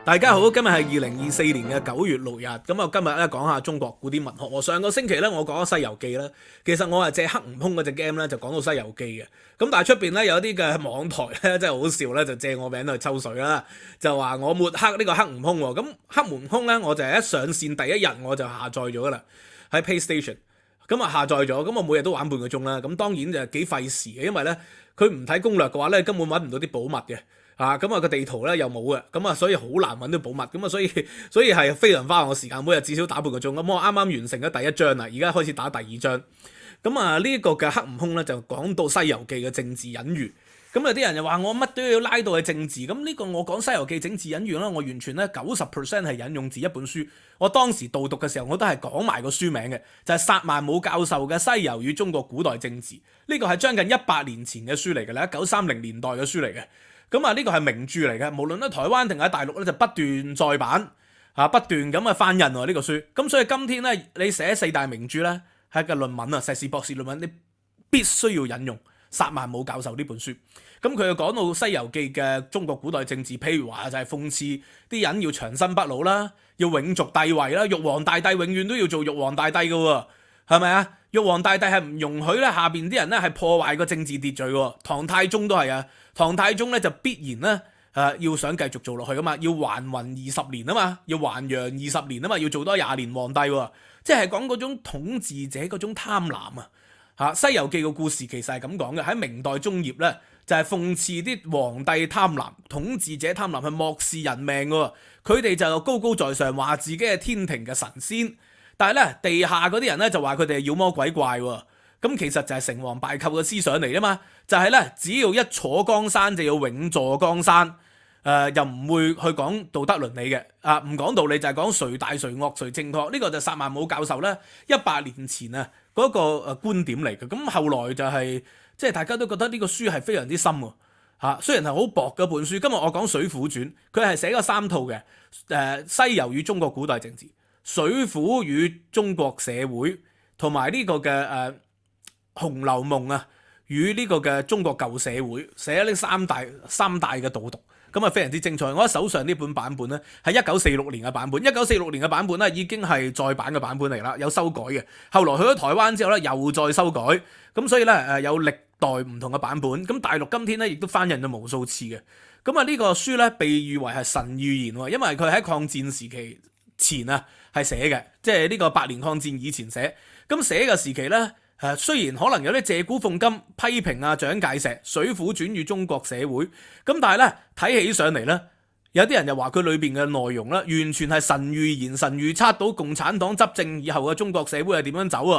大家好，今日係2024年嘅9月6日，咁啊今日咧講下中國古典文學。我上個星期咧我講咗《西遊記》啦，其實我係借黑悟空嗰隻 game 咧就講到《西遊記》嘅，咁但係出邊咧有啲嘅網台咧真係好笑咧，就借我名去抽水啦，就話我抹黑呢個黑悟空喎。咁黑悟空咧我就係一上線第一日我就下載咗噶啦，喺 PlayStation，咁啊下載咗，咁我每日都玩半個鐘啦。咁當然就幾費時嘅，因為咧佢唔睇攻略嘅話咧根本揾唔到啲寶物嘅。咁啊個地圖咧又冇嘅，咁啊所以好難揾到寶物，咁啊所以係非常花我時間，每日至少打半個鐘。咁我啱啱完成咗第一章啦，而家開始打第二章。咁啊呢個嘅黑悟空咧就講到《西遊記》嘅政治隱喻。咁有啲人就話我乜都要拉到去政治，咁呢個我講《西遊記》政治隱喻啦，我完全咧90% 係引用自一本書。我當時導讀嘅時候，我都係講埋個書名嘅，就係薩曼姆教授嘅《西遊與中國古代政治》。呢個係將近100年前嘅書嚟嘅啦，1930年代嘅書嚟嘅。咁啊，呢個係名著嚟嘅，無論喺台灣定喺大陸咧，就不斷再版，不斷咁翻印喎呢個書。咁所以今天咧，你寫4大名著咧，係一個論文啊，碩士博士論文，你必須要引用薩曼姆教授呢本書。咁佢又講到《西遊記》嘅中國古代政治，譬如話就係諷刺啲人要長生不老啦，要永續帝位啦，玉皇大帝永遠都要做玉皇大帝嘅喎，係咪啊？玉皇大帝係唔容許咧下邊啲人咧係破壞個政治秩序喎，唐太宗都係啊，唐太宗咧就必然咧要想繼續做落去噶嘛，要還魂20年啊嘛，要還陽20年啊嘛，要做多20年皇帝喎，即係講嗰種統治者嗰種貪婪啊！《西遊記》個故事其實係咁講嘅，喺明代中葉咧就係諷刺啲皇帝貪婪、統治者貪婪，係漠視人命嘅喎，佢哋就高高在上，話自己係天庭嘅神仙。但係咧，地下嗰啲人咧就話佢哋係妖魔鬼怪喎，咁其實就係成王敗寇嘅思想嚟啊嘛，就係咧只要一坐江山就要永坐江山，又唔會去講道德倫理嘅，唔講道理就係講誰大誰惡誰正確，呢個就係薩曼姆教授咧100年前啊嗰個觀點嚟嘅，咁後來就係即係大家都覺得呢個書係非常之深喎，雖然係好薄嘅本書，今日我講《水滸傳》，佢係寫咗3套嘅，西遊與中國古代政治。水滸與中國社會，同埋呢個嘅紅樓夢啊，與呢個嘅中國舊社會，寫咗呢三大嘅導讀，咁啊非常之精彩。我喺手上呢本版本咧係1946年嘅版本，1946年嘅版本咧已經係再版嘅版本嚟啦，有修改嘅。後來去咗台灣之後咧又再修改，咁所以咧有歷代唔同嘅版本。咁大陸今天咧亦都翻印咗無數次嘅。咁啊呢個書咧被譽為係神預言喎，因為佢喺抗戰時期前啊係寫嘅，即係呢個8年抗戰以前寫。咁寫嘅時期咧，雖然可能有啲借古諷今批評啊蔣介石《水滸傳與中國社會》，咁但係咧睇起上嚟咧，有啲人就話佢裏邊嘅內容咧，完全係神預言、神預測到共產黨執政以後嘅中國社會係點樣走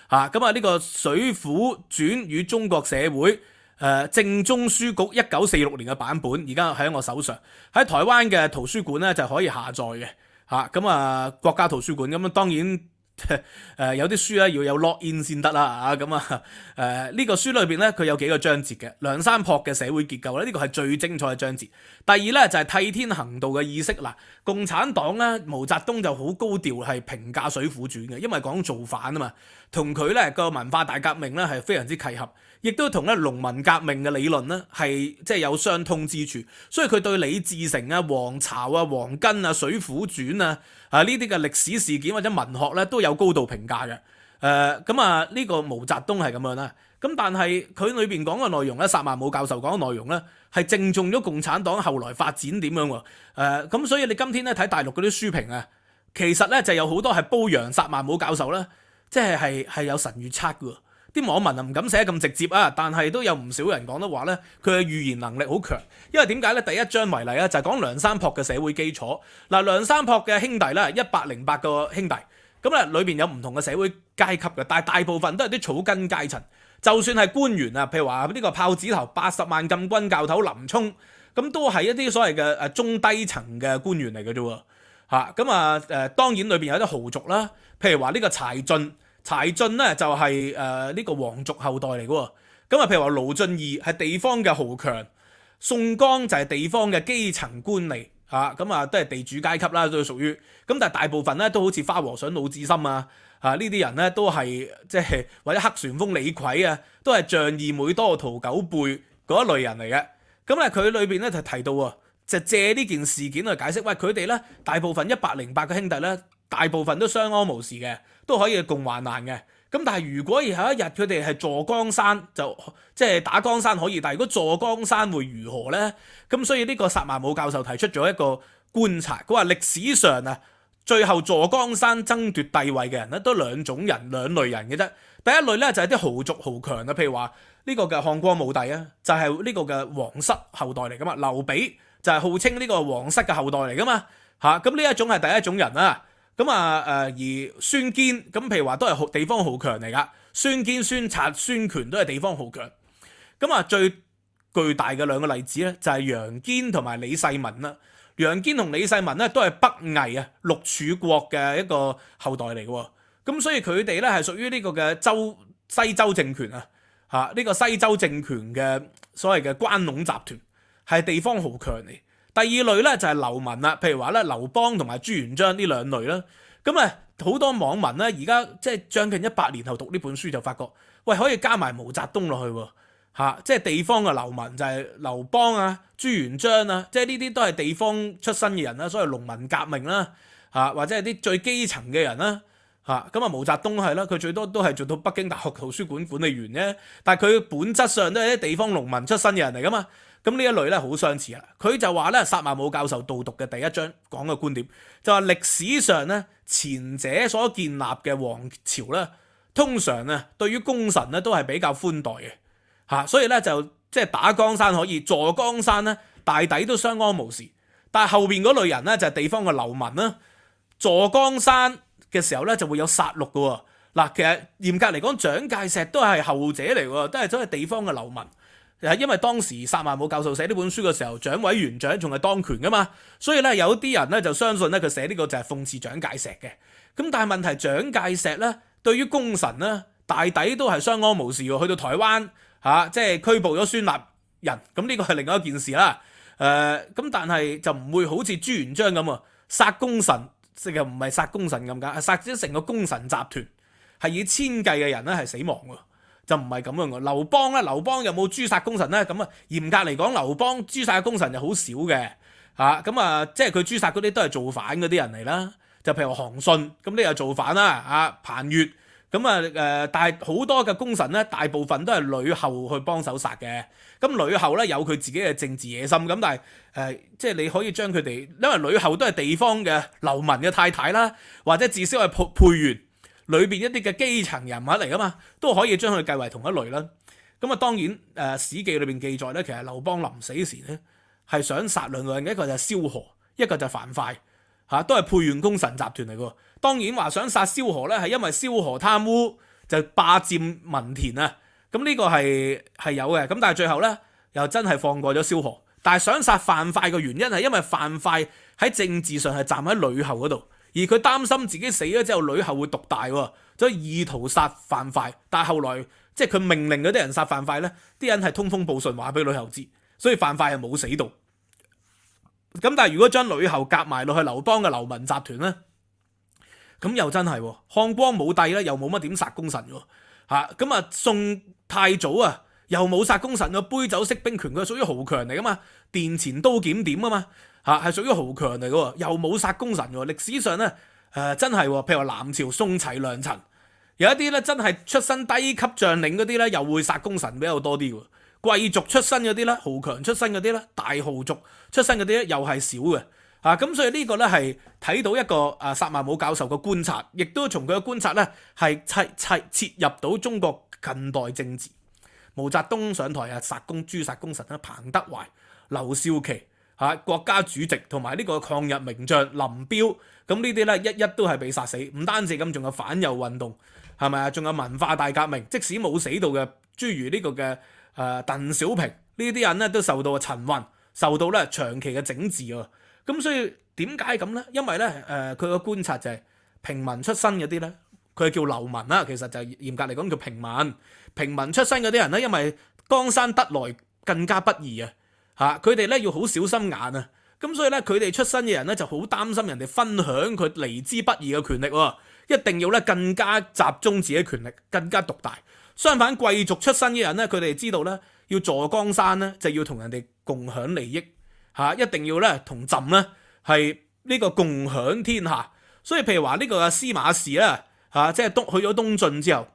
啊！咁啊呢個《水滸傳與中國社會》正宗書局1946年嘅版本，而家喺我手上，喺台灣嘅圖書館咧就可以下載嘅。國家圖書館咁當然有啲書咧要有 login 先得啦，呢個書裏邊咧佢有幾個章節嘅，梁山泊嘅社會結構咧，呢個係最精彩嘅章節。第二咧就係替天行道嘅意識。共產黨咧毛澤東就好高調係評價《水滸傳》嘅，因為講造反啊嘛，同佢咧個文化大革命咧係非常之契合，亦都同咧農民革命嘅理論咧係即係有相通之處，所以佢對李自成啊、黃巢啊、黃巾啊、《水滸傳》呢啲嘅歷史事件或者文學咧都有高度評價嘅。呢個毛澤東係咁樣啦。咁但係佢裏邊講嘅內容咧，薩曼姆教授講嘅內容咧係正中咗共產黨後來發展點樣喎？咁所以你今天咧睇大陸嗰啲書評啊，其實咧就有好多係褒揚薩曼姆教授啦，即係有神預測嘅。啲網民唔敢寫咁直接啊，但係都有唔少人講得話咧，佢嘅預言能力好強。因為點解咧？第一章為例啊，就係講梁山泊嘅社會基礎。梁山泊嘅兄弟咧，108個兄弟，咁咧裏邊有唔同嘅社會階級嘅，但係大部分都係啲草根階層。就算係官員啊，譬如話呢個豹子頭80萬禁軍教頭林沖，咁都係一啲所謂嘅中低層嘅官員嚟嘅啫喎。當然裏邊有啲豪族啦，譬如話呢個柴進咧就係呢個皇族後代嚟嘅喎。譬如話盧俊義係地方嘅豪強，宋江就係地方嘅基層官吏，都係地主階級啦，都屬於。咁但係大部分咧都好似花和尚魯智深呢啲人咧都係即係或者黑旋風李逵啊，都係仗義每多屠狗輩嗰一類人嚟嘅。佢裏邊咧就提到就借呢件事件去解釋，喂佢哋咧大部分108個兄弟咧，大部分都相安無事嘅，都可以共患難嘅。咁但係如果有一日佢哋係坐江山，就即係打江山可以，但係如果坐江山會如何呢？咁所以呢個薩曼姆教授提出咗一個觀察，佢話歷史上啊，最後坐江山爭奪帝位嘅人咧，都兩種人兩類人嘅啫。第一類咧就係啲豪族豪強啊，譬如話呢個嘅漢光武帝啊，就係呢個嘅皇室後代嚟噶嘛。劉備就係號稱呢個皇室嘅後代嚟噶嘛。咁呢一種係第一種人啦。而孫堅咁譬如話都係地方豪強嚟噶，孫堅、孫策、孫權都係地方豪強。最巨大嘅兩個例子咧就係楊堅同埋李世民啦。楊堅同李世民咧都係北魏啊陸柱國嘅一個後代嚟嘅，咁所以佢哋咧係屬於呢個嘅西周政權啊，呢個西周政權嘅所謂嘅關隴集團係地方豪強嚟。第二類咧就係流民啦，譬如話咧劉邦同埋朱元璋呢兩類啦。好多網民咧而家即係將近100年後讀呢本書就發覺，喂可以加埋毛澤東落去喎，即係地方嘅流民就係劉邦啊、朱元璋啊，即係呢啲都係地方出身嘅人啦，所謂農民革命啦，或者係啲最基層嘅人啦。毛澤東係啦，佢最多都係做到北京大學圖書館管理員啫，但係佢本質上都係啲地方農民出身嘅人嚟噶嘛。咁呢一類咧好相似啦。佢就話咧，薩曼姆教授導讀嘅第一章講嘅觀點就話歷史上咧前者所建立嘅王朝咧，通常啊對於功臣咧都係比較寬待嘅，所以咧就即係打江山可以，坐江山咧大抵都相安無事。但係後邊嗰類人咧就係地方嘅流民啦，坐江山嘅時候咧就會有殺戮嘅。嗱，其實嚴格嚟講，蔣介石都係後者嚟喎，都係地方嘅流民。因為當時薩曼姆教授寫呢本書嘅時候，蔣委員長仲係當權噶嘛，所以咧有啲人咧就相信咧佢寫呢個就係諷刺蔣介石嘅。咁但係問題，蔣介石咧對於功臣咧大抵都係相安無事喎，去到台灣即係拘捕咗孫立人，咁呢個係另外一件事啦。咁但係就唔會好似朱元璋咁殺功臣，又唔係殺功臣咁解，殺咗成個功臣集團，係以千計嘅人咧係死亡喎。就唔係咁樣嘅。劉邦有冇誅殺功臣咧？咁嚴格嚟講，劉邦誅殺嘅功臣就好少嘅，即係佢誅殺嗰啲都係造反嗰啲人嚟啦。就譬如話韓信，咁呢又造反啦，彭越，但係好多嘅功臣咧，大部分都係呂后去幫手殺嘅。咁呂后咧有佢自己嘅政治野心，咁但係即係你可以將佢哋，因為呂后都係地方嘅流民嘅太太啦，或者至少係配員裏邊一啲嘅基層人物嚟噶嘛，都可以將佢計為同一類啦。當然史記裏邊記載咧，其實劉邦臨死時咧係想殺兩個人嘅，一個就係蕭何，一個就係樊噲，都係沛縣功臣集團嚟嘅。當然話想殺蕭何咧，係因為蕭何貪污就霸佔民田啊。咁呢個係有嘅，咁但係最後咧又真係放過咗蕭何。但係想殺樊噲嘅原因係因為樊噲喺政治上係站喺呂后嗰度。而佢擔心自己死咗之後，呂后會獨大喎，所以意圖殺樊噲。但係後來即係佢命令嗰啲人殺樊噲咧，啲人係通風報信話俾呂后知，所以樊噲係冇死到。咁但係如果將呂后夾埋落去劉邦嘅流民集團咧，咁又真係漢光武帝咧又冇乜點殺功臣喎，宋太祖又冇殺功臣，杯酒釋兵權佢係屬於豪強嚟噶嘛，殿前刀檢點啊嘛。係屬於豪強嚟嘅，又冇殺功臣嘅。歷史上咧，真係，譬如話南朝宋齊梁陳，有一啲咧真係出身低級將領嗰啲咧，又會殺功臣比較多啲嘅。貴族出身嗰啲咧，豪強出身嗰啲咧，大豪族出身嗰啲咧，又係少嘅。咁所以呢個咧係睇到一個薩曼姆教授嘅觀察，亦都從佢嘅觀察咧係切入到中國近代政治。毛澤東上台誅殺功臣啦，彭德懷、劉少奇。國家主席同埋呢個抗日名將林彪，咁呢啲咧一都係被殺死，唔單止咁，仲有反右運動，係咪啊？仲有文化大革命，即使冇死到嘅，諸如呢個嘅鄧小平呢啲人咧，都受到陳雲受到咧長期嘅整治喎。咁所以點解咁咧？因為咧佢個觀察就係平民出身嗰啲咧，佢叫流民啦，其實就嚴格嚟講叫平民。平民出身嗰啲人咧，因為江山得來更加不易佢哋咧要好小心眼啊，咁所以咧佢哋出身嘅人咧就好擔心人哋分享佢嚟之不易嘅權力喎，一定要咧更加集中自己權力，更加獨大。相反，貴族出身嘅人咧，佢哋知道咧要坐江山咧就要同人哋共享利益一定要咧同朕咧係呢個共享天下。所以譬如話呢個司馬氏啦即係去咗東晉之後，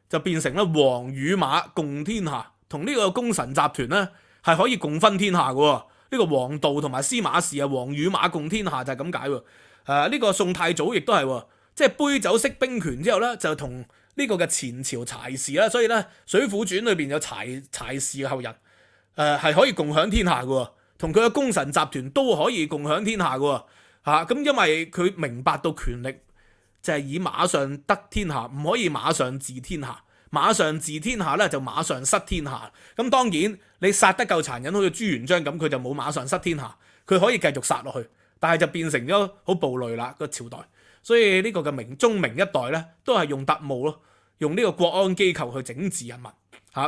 就變成咧王與馬共天下，同呢個功臣集團咧係可以共分天下嘅。呢個王導同埋司馬氏啊，王與馬共天下就係咁解喎。呢個宋太祖亦都係，即係杯酒釋兵權之後咧，就同呢個嘅前朝柴氏啦，所以咧《水滸傳》裏邊有柴氏嘅後人，係可以共享天下嘅，同佢嘅功臣集團都可以共享天下嘅。咁因為佢明白到權力就係以馬上得天下，唔可以馬上治天下。馬上治天下咧就馬上失天下。咁當然你殺得夠殘忍，好似朱元璋咁，佢就冇馬上失天下，佢可以繼續殺落去，但係就變成咗好暴戾啦個朝代。所以呢個嘅中明一代咧都係用特務咯，用呢個國安機構去整治人民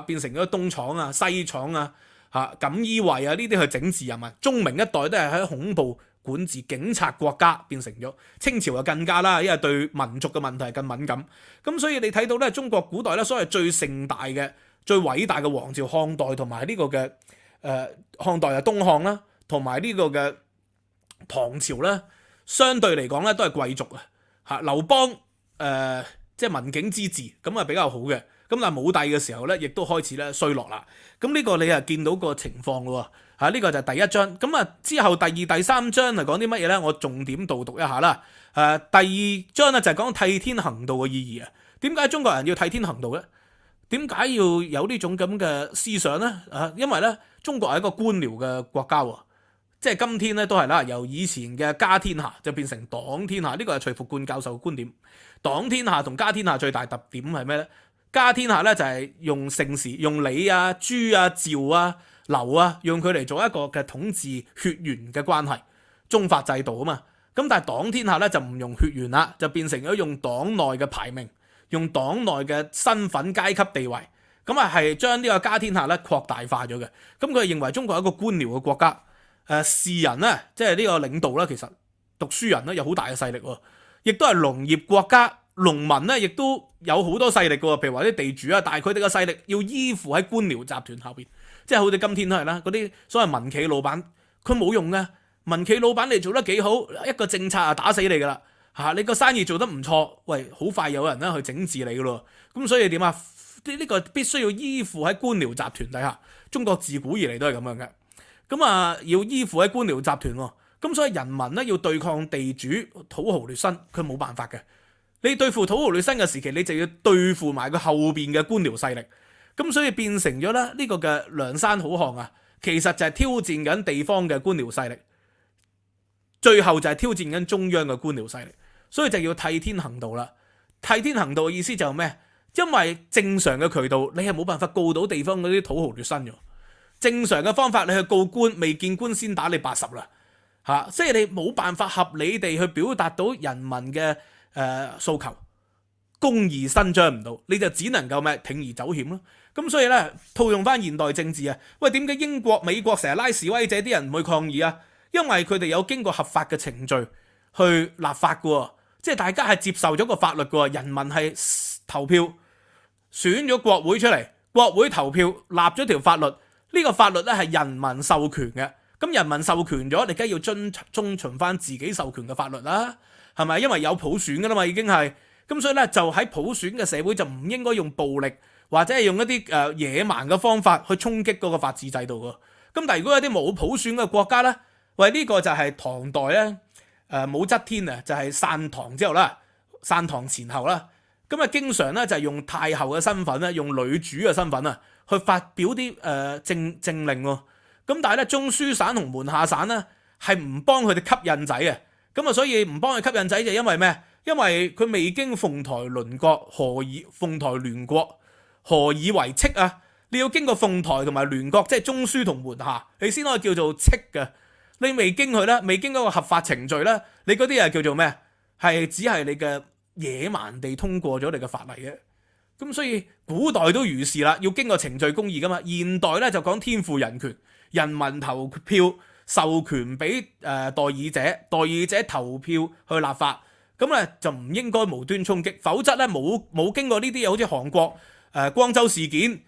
變成咗東廠啊、西廠啊、錦衣衛啊呢啲去整治人民。中明一代都係喺恐怖管治警察國家變成咗。清朝就更加啦，因為對民族嘅問題更敏感。咁所以你睇到咧，中國古代咧所謂最盛大嘅、最偉大嘅王朝漢代同埋呢個嘅漢代係東漢啦，同埋呢個嘅唐朝咧，相對嚟講咧都係貴族劉邦即係文景之治，咁啊比較好嘅。咁但係武帝嘅時候咧，亦都開始咧衰落啦。咁呢個你係見到個情況咯喎。呢個就係第一章。咁之後第二、第三章係講啲乜嘢咧？我重點導讀一下啦。第二章咧就係講替天行道嘅意義啊。點解中國人要替天行道咧？點解要有呢種咁嘅思想咧？因為咧中國係一個官僚嘅國家喎。即係今天咧都係啦，由以前嘅家天下就變成黨天下。呢個係徐復觀教授嘅觀點。黨天下同家天下最大特點係咩咧？家天下咧就係用姓氏，用李啊、朱啊、趙啊、劉啊，用佢嚟做一個嘅統治血緣嘅關係，宗法制度啊嘛。咁但係黨天下咧就唔用血緣啦，就變成咗用黨內嘅排名，用黨內嘅身份階級地位，咁係將呢個家天下咧擴大化咗嘅。咁佢認為中國係一個官僚嘅國家，士人咧即係呢個領導咧，其實讀書人咧有好大嘅勢力喎，亦都係農業國家。農民咧亦都有好多勢力嘅喎，譬如話啲地主啊，但係佢哋嘅勢力要依附喺官僚集團後邊，即係好似今天都係啦，嗰啲所謂民企老闆，佢冇用嘅。民企老闆你做得幾好，一個政策啊打死你噶啦你個生意做得唔錯，喂，好快有人咧去整治你噶咯。咁所以點啊？呢個必須要依附喺官僚集團底下。中國自古以嚟都係咁樣嘅。咁要依附喺官僚集團喎。咁所以人民咧要對抗地主土豪劣紳，佢冇辦法嘅。你對付土豪劣紳嘅時期，你就要對付埋佢後邊嘅官僚勢力，咁所以變成咗咧呢個嘅梁山好漢啊，其實就係挑戰緊地方嘅官僚勢力，最後就係挑戰緊中央嘅官僚勢力，所以就要替天行道啦。替天行道嘅意思就係咩？因為正常嘅渠道你係冇辦法告到地方嗰啲土豪劣紳嘅，正常嘅方法你去告官，未見官先打你80啦，即係你冇辦法合理地去表達到人民嘅訴求，公義伸張唔到，你就只能夠鋌而走險咯。咁所以咧，套用翻現代政治啊，喂，點解英國、美國成日拉示威者，啲人唔去抗議啊？因為佢哋有經過合法嘅程序去立法嘅，即係大家係接受咗個法律嘅，人民係投票選咗國會出嚟，國會投票立咗條法律，呢個法律咧係人民授權嘅，咁人民授權咗，你梗係要遵循翻自己授權嘅法律啦。係咪？因為有普選噶啦嘛，已經係咁，所以咧就喺普選嘅社會就唔應該用暴力或者係用一啲野蠻嘅方法去衝擊嗰個法治制度噶。咁但係如果有啲冇普選嘅國家咧，喂，呢個就係唐代咧武則天啊，就係散唐之後啦，散唐前後啦，咁經常咧就係用太后嘅身份咧，用女主嘅身份啊，去發表啲政令喎。咁但係咧中書省同門下省咧係唔幫佢哋吸引仔啊。咁所以唔幫佢吸引仔就因為咩？因為佢未經鳳台鄰國，鳳台聯國，何以為戚啊？你要經過鳳台同埋聯國，即係中書同門下，你先可以叫做戚嘅。你未經佢咧，未經嗰個合法程序咧，你嗰啲係叫做咩？係只係你嘅野蠻地通過咗你嘅法例嘅。咁所以古代都如是啦，要經過程序公義噶嘛。現代咧就講天賦人權，人民投票。授權俾代議者，代議者投票去立法，咁咧就唔應該無端衝擊，否則咧冇經過呢啲嘢，好似韓國光州事件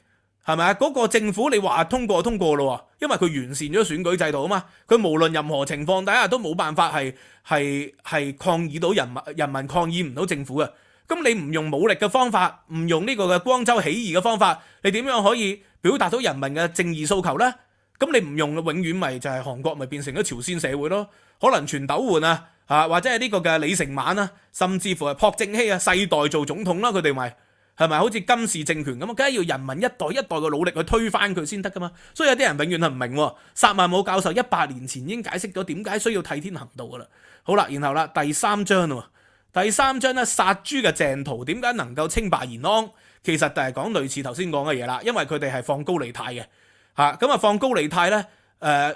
係咪啊？嗰個政府你話通過就通過咯，因為佢完善咗選舉制度啊嘛。佢無論任何情況底下都冇辦法係抗議到人民抗議唔到政府嘅。咁你唔用武力嘅方法，唔用呢個嘅光州起義嘅方法，你點樣可以表達到人民嘅正義訴求呢？咁你唔用，永遠咪就係韓國咪變成咗朝鮮社會咯？可能全斗煥或者係呢個嘅李承晚啊，甚至乎係朴正熙世代做總統啦，佢哋咪係咪好似金氏政權咁啊？梗係要人民一代一代嘅努力去推翻佢先得噶嘛。所以有啲人永遠係唔明喎。薩曼姆教授100年前已經解釋咗點解需要替天行道噶啦。好啦，然後啦，第三章咧，殺豬嘅鄭屠點解能夠稱霸延安？其實就係講類似頭先講嘅嘢啦，因為佢哋係放高利貸嘅咁放高利貸咧，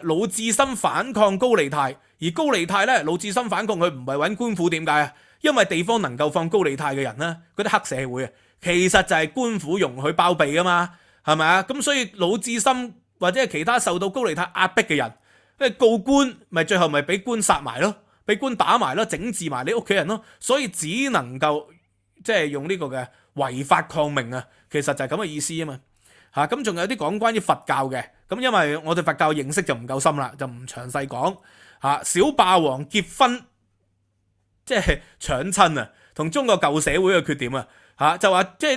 魯智深反抗高利貸，而高利貸咧，魯智深反抗佢唔係揾官府，點解啊？因為地方能夠放高利貸嘅人咧，嗰啲黑社會啊，其實就係官府容許包庇噶嘛，係咪啊？咁所以魯智深或者係其他受到高利貸壓迫嘅人，因為告官，咪最後咪俾官殺埋咯，俾官打埋咯，整治埋你屋企人咯，所以只能夠即係用呢個嘅違法抗命啊，其實就係咁嘅意思啊嘛。咁仲有啲講關於佛教嘅，咁因為我對佛教認識就唔夠深啦，就唔詳細講。小霸王結婚即係搶親啊，同中國舊社會嘅缺點就話即係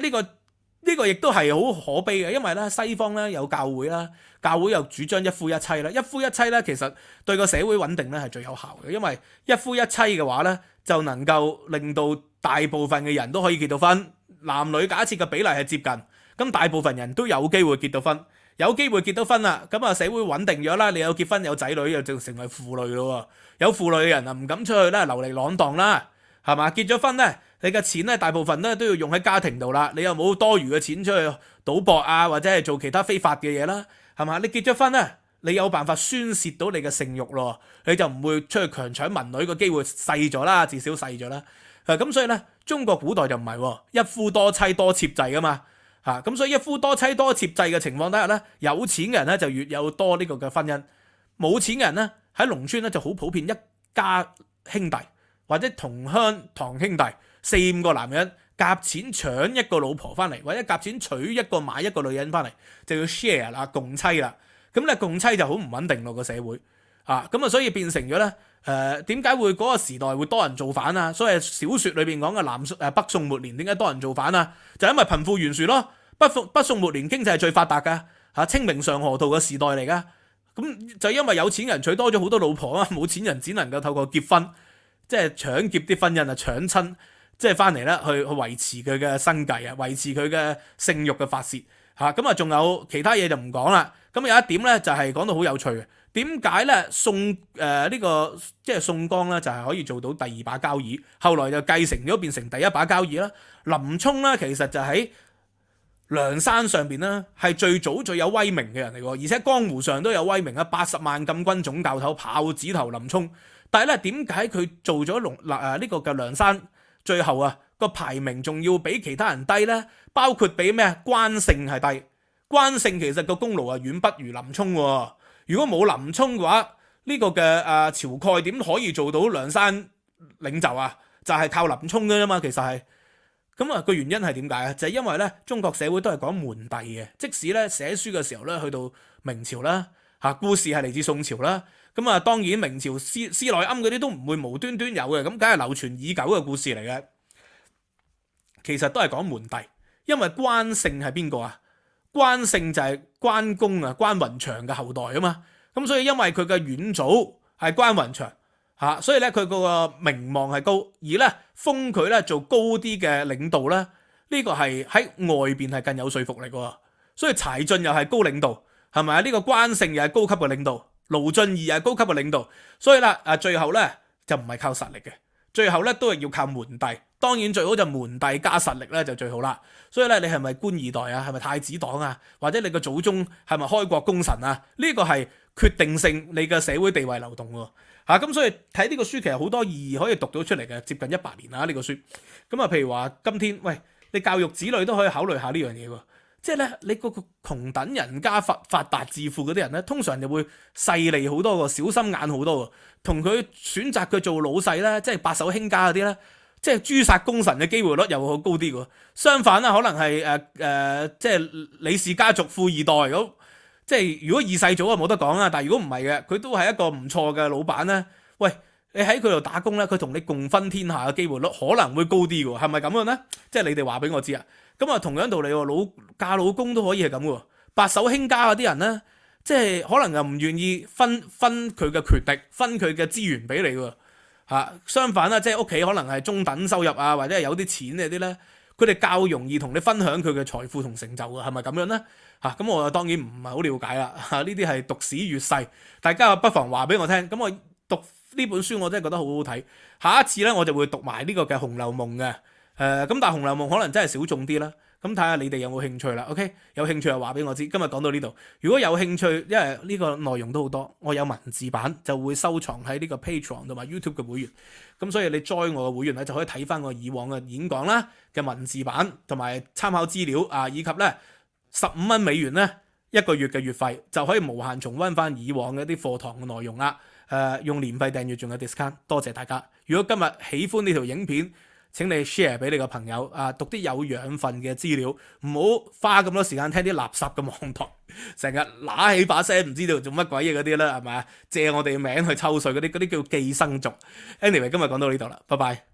呢個亦都係好可悲嘅，因為咧西方咧有教會啦，教會又主張一夫一妻啦，一夫一妻咧其實對個社會穩定咧係最有效嘅，因為一夫一妻嘅話咧就能夠令到大部分嘅人都可以結到婚，男女假設嘅比例係接近。咁大部分人都有機會結到婚，有機會結到婚啦，咁社會穩定咗啦，你有結婚有仔女又就成為婦女咯，有婦女嘅人唔敢出去咧流離浪蕩啦，係嘛？結咗婚咧，你嘅錢咧大部分咧都要用喺家庭度啦，你又冇多餘嘅錢出去賭博或者係做其他非法嘅嘢啦，係嘛？你結咗婚咧，你有辦法宣洩到你嘅性慾咯，你就唔會出去強搶民女嘅機會細咗啦，至少細咗啦。咁所以咧，中國古代就唔係一夫多妻多妾制噶嘛。咁所以一夫多妻多妾制嘅情況底下咧，有錢嘅人咧就越有多呢個嘅婚姻，冇錢嘅人咧喺農村咧就好普遍，一家兄弟或者同鄉堂兄弟4-5個男人夾錢搶一個老婆翻嚟，或者夾錢娶買一個女人翻嚟，就要 share 啦，共妻啦。咁咧共妻就好唔穩定咯個社會所以變成咗咧點解會嗰個時代會多人造反啊？所以小説裏邊講嘅北宋末年點解多人造反啊？就因為貧富懸殊咯。北宋末年經濟係最發達噶清明上河圖嘅時代嚟噶。咁就因為有錢人娶多咗好多老婆啊，冇錢人只能夠透過結婚，即係搶劫啲婚姻搶親，即係翻嚟咧去維持佢嘅生計維持佢嘅性慾嘅發泄咁仲有其他嘢就唔講啦。咁有一點咧就係講到好有趣嘅。點解咧宋即係宋江咧就係可以做到第2把交椅，後來就繼承咗變成第1把交椅啦。林沖咧其實就喺梁山上邊咧係最早最有威名嘅人嚟喎，而且江湖上都有威名80萬禁軍總教頭豹子頭林沖。但係咧點解佢做咗呢個嘅梁山最後個排名仲要比其他人低咧？包括比咩關勝係低，關勝其實個功勞遠不如林沖喎。如果冇林沖嘅話，呢個嘅晁蓋點可以做到梁山領袖啊？就係靠林沖嘅啫嘛，其實係咁個原因係點解啊？就係因為咧中國社會都係講門第嘅，即使咧寫書嘅時候咧去到明朝啦故事係嚟自宋朝啦，咁當然明朝施耐庵嗰啲都唔會無端端有嘅，咁梗係流傳已久嘅故事嚟嘅。其實都係講門第，因為關勝係邊個啊？關勝就係關公關雲長嘅後代啊嘛，咁所以因為佢嘅遠祖係關雲長所以咧佢個名望係高，而咧封佢咧做高啲嘅領導咧，呢個係喺外邊係更有說服力嘅。所以柴進又係高領導，係咪啊？呢個關勝又係高級嘅領導，盧俊義又係高級嘅領導，所以啦最後咧就唔係靠實力嘅，最後咧都係要靠門第。當然最好就門第加實力咧就最好啦。所以咧你係咪官二代係咪太子黨或者你個祖宗係咪開國功臣呢個係決定性你嘅社會地位流動喎。咁所以睇呢個書其實好多意義可以讀到出嚟嘅，接近100年呢個書。咁譬如話今天喂你教育子女都可以考慮下呢樣嘢喎。即係咧你嗰個窮等人家發達致富嗰啲人咧，通常就會勢利好多喎，小心眼好多喎。同佢選擇佢做老細咧，即係白手興家嗰啲咧，即係誅殺功臣嘅機會率又會好高啲嘅。相反啦，可能係即係李氏家族富二代咁，即係如果二世祖啊冇得講啦，但係如果唔係嘅，佢都係一個唔錯嘅老闆咧。喂，你喺佢度打工咧，佢同你共分天下嘅機會率可能會高啲嘅，係咪咁樣咧？即係你哋話俾我知啊。咁啊，同樣道理喎，嫁老公都可以係咁嘅。白手興家嗰啲人咧，即係可能又唔願意分佢嘅權力，分佢嘅資源俾你喎。相反啦，即係屋企可能係中等收入啊，或者係有啲錢嗰啲咧，佢哋較容易同你分享佢嘅財富同成就嘅，係咪咁樣咧？咁我當然唔係好了解啦。呢啲係讀史越世，大家不妨話俾我聽。咁我讀呢本書我真係覺得好好睇。下一次咧我就會讀埋呢個嘅《紅樓夢》嘅。咁但係《紅樓夢》可能真係小眾啲啦。咁睇下你哋有冇興趣啦。OK， 有興趣就話俾我知。今日講到呢度，如果有興趣，因為呢個內容都好多，我有文字版就會收藏喺呢個 Patreon 同埋 YouTube 嘅會員。咁所以你 join 我嘅會員咧，就可以睇翻我以往嘅演講啦嘅文字版同埋參考資料啊，以及咧$15咧一個月嘅月費就可以無限重溫翻以往嘅一啲課堂嘅內容啦。用年費訂閱仲有 discount， 多謝大家。如果今日喜歡呢條影片，請你 share 俾你個朋友啊，讀啲有養分嘅資料，唔好花咁多時間聽啲垃圾嘅網台，成日揦起把聲唔知道做乜鬼嘢嗰啲啦，係咪啊？借我哋嘅名去抽水嗰啲叫寄生族。Anyway， 今日講到呢度啦，拜拜。